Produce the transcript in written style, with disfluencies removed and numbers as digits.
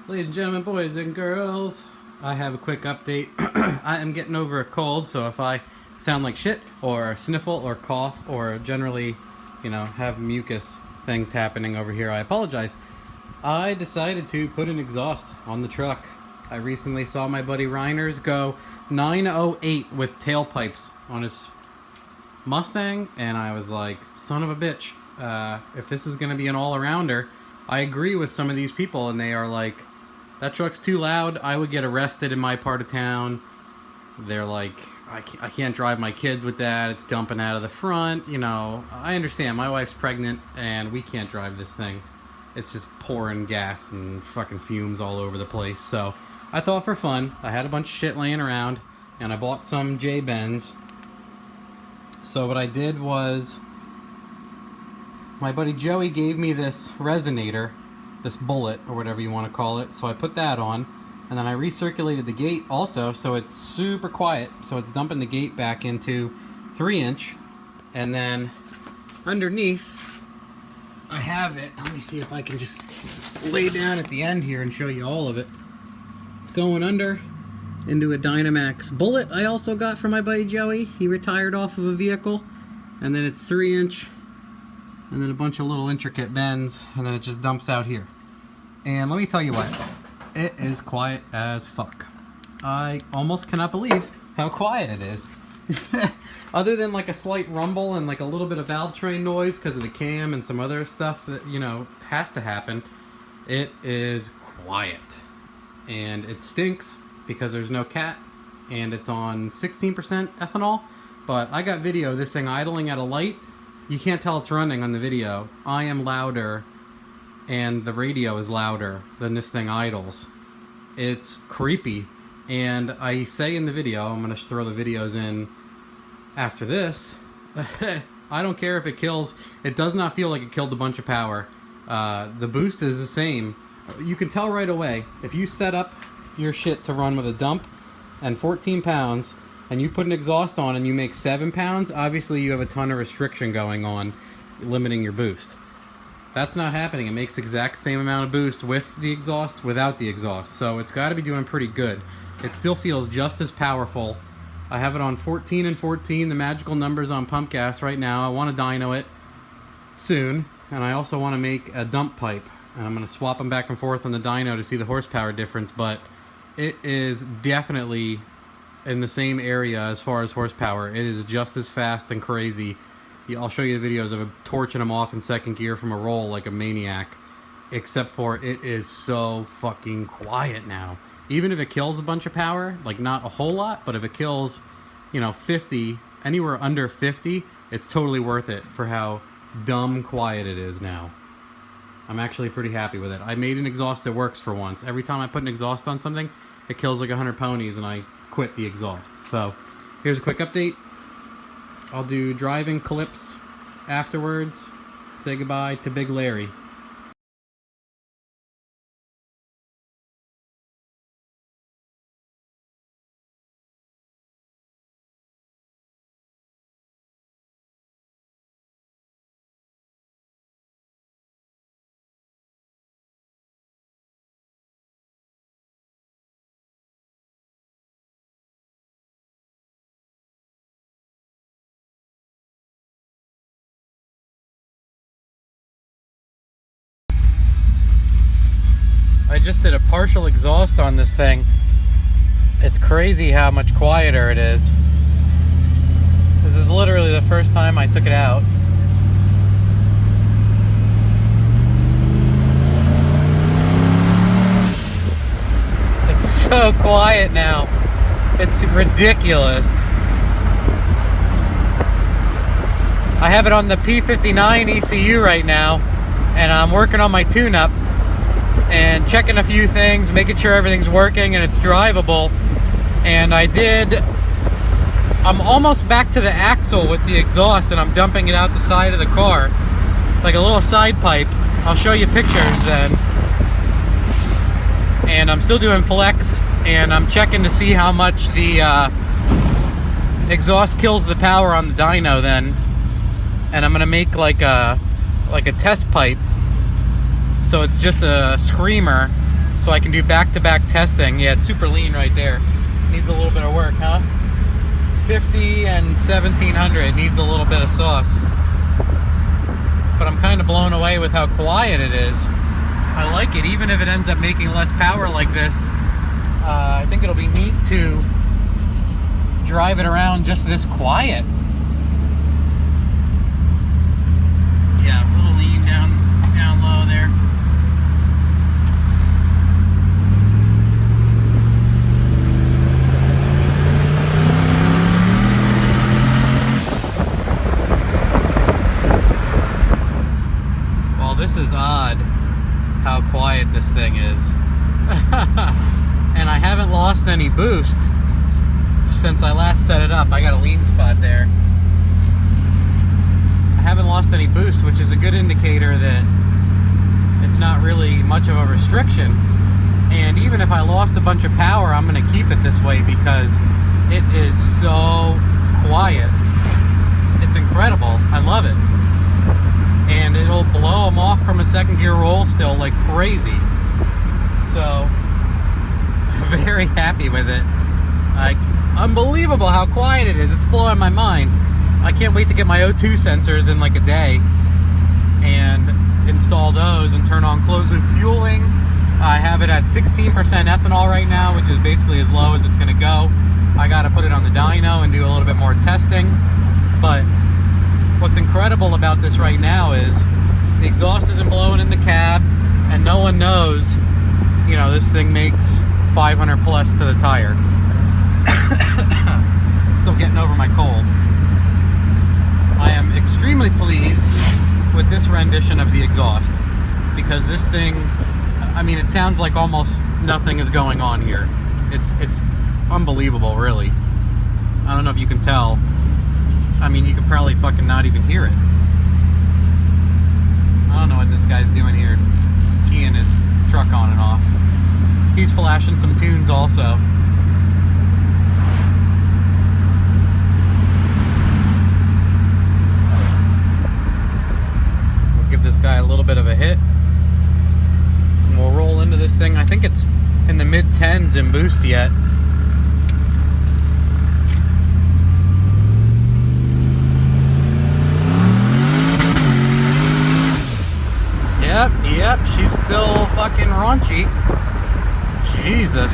Ladies and gentlemen, boys and girls, I have a quick update. I am getting over a cold, so if I sound like shit, or sniffle, or cough, or generally, have mucus things happening over here, I apologize. I decided to put an exhaust on the truck. I recently saw my buddy Reiners go 908 with tailpipes on his Mustang, and I was like, son of a bitch, if this is going to be an all-arounder, I agree with some of these people, and they are like, that truck's too loud, I would get arrested in my part of town. They're like, I can't drive my kids with that, it's dumping out of the front, I understand, my wife's pregnant, and we can't drive this thing. It's just pouring gas and fucking fumes all over the place, so I thought for fun, I had a bunch of shit laying around, and I bought some J-Bends. So what I did was, my buddy Joey gave me this resonator, this bullet, or whatever you want to call it, so I put that on, and then I recirculated the gate also, so it's super quiet, so it's dumping the gate back into 3-inch, and then underneath, I have it, let me see if I can just lay down at the end here and show you all of it. It's going under into a Dynamax bullet I also got from my buddy Joey. He retired off of a vehicle, and then it's 3-inch, and then a bunch of little intricate bends, and then it just dumps out here. And let me tell you what, it is quiet as fuck. I almost cannot believe how quiet it is. Other than like a slight rumble and like a little bit of valve train noise because of the cam and some other stuff that, has to happen, it is quiet. And it stinks because there's no cat, and it's on 16% ethanol, but I got video of this thing idling at a light. You can't tell it's running on the video. I am louder, and the radio is louder than this thing idles. It's creepy, and I say in the video, I'm going to throw the videos in after this, I don't care if it kills, it does not feel like it killed a bunch of power. The boost is the same. You can tell right away, if you set up your shit to run with a dump and 14 pounds and you put an exhaust on and you make 7 pounds, obviously you have a ton of restriction going on limiting your boost. That's not happening. It makes the exact same amount of boost with the exhaust, without the exhaust, so it's got to be doing pretty good. It still feels just as powerful. I have it on 14 and 14, the magical numbers on pump gas right now. I want to dyno it soon, and I also want to make a dump pipe, and I'm going to swap them back and forth on the dyno to see the horsepower difference, but it is definitely in the same area as far as horsepower. It is just as fast and crazy. I'll show you the videos of torching them off in second gear from a roll like a maniac, except for it is so fucking quiet now. Even if it kills a bunch of power, like not a whole lot, but if it kills, 50, anywhere under 50, it's totally worth it for how dumb quiet it is now. I'm actually pretty happy with it. I made an exhaust that works for once. Every time I put an exhaust on something, it kills like 100 ponies, and I quit the exhaust. So, here's a quick update. I'll do driving clips afterwards. Say goodbye to Big Larry. I just did a partial exhaust on this thing. It's crazy how much quieter it is. This is literally the first time I took it out. It's so quiet now. It's ridiculous. I have it on the P59 ECU right now, and I'm working on my tune-up and checking a few things, making sure everything's working and it's drivable. And I'm almost back to the axle with the exhaust, and I'm dumping it out the side of the car like a little side pipe. I'll show you pictures then. And I'm still doing flex, and I'm checking to see how much the exhaust kills the power on the dyno then. And I'm gonna make like a test pipe, so it's just a screamer so I can do back-to-back testing. Yeah, it's super lean right there. Needs a little bit of work, huh? 50 and 1700 needs a little bit of sauce. But I'm kind of blown away with how quiet it is. I like it, even if it ends up making less power like this. I think it'll be neat to drive it around just this quiet. Yeah, a little lean down low there. Well, this is odd how quiet this thing is. And I haven't lost any boost since I last set it up. I got a lean spot there. I haven't lost any boost, which is a good indicator that it's not really much of a restriction. And even if I lost a bunch of power, I'm going to keep it this way because it is so quiet. It's incredible. I love it. And it'll blow them off from a second gear roll still like crazy. So, very happy with it. Unbelievable how quiet it is. It's blowing my mind. I can't wait to get my O2 sensors in like a day and install those and turn on closed loop fueling. I have it at 16% ethanol right now, which is basically as low as it's going to go. I got to put it on the dyno and do a little bit more testing. But what's incredible about this right now is the exhaust isn't blowing in the cab, and no one knows, you know, this thing makes 500 plus to the tire. I'm still getting over my cold. I am extremely pleased with this rendition of the exhaust because this thing, I mean, it sounds like almost nothing is going on here. It's unbelievable, really. I don't know if you can tell. I mean, you could probably fucking not even hear it. I don't know what this guy's doing here, keying his truck on and off. He's flashing some tunes also. We'll give this guy a little bit of a hit. And we'll roll into this thing. I think it's in the mid-10s in boost yet. Yep, she's still fucking raunchy. Jesus.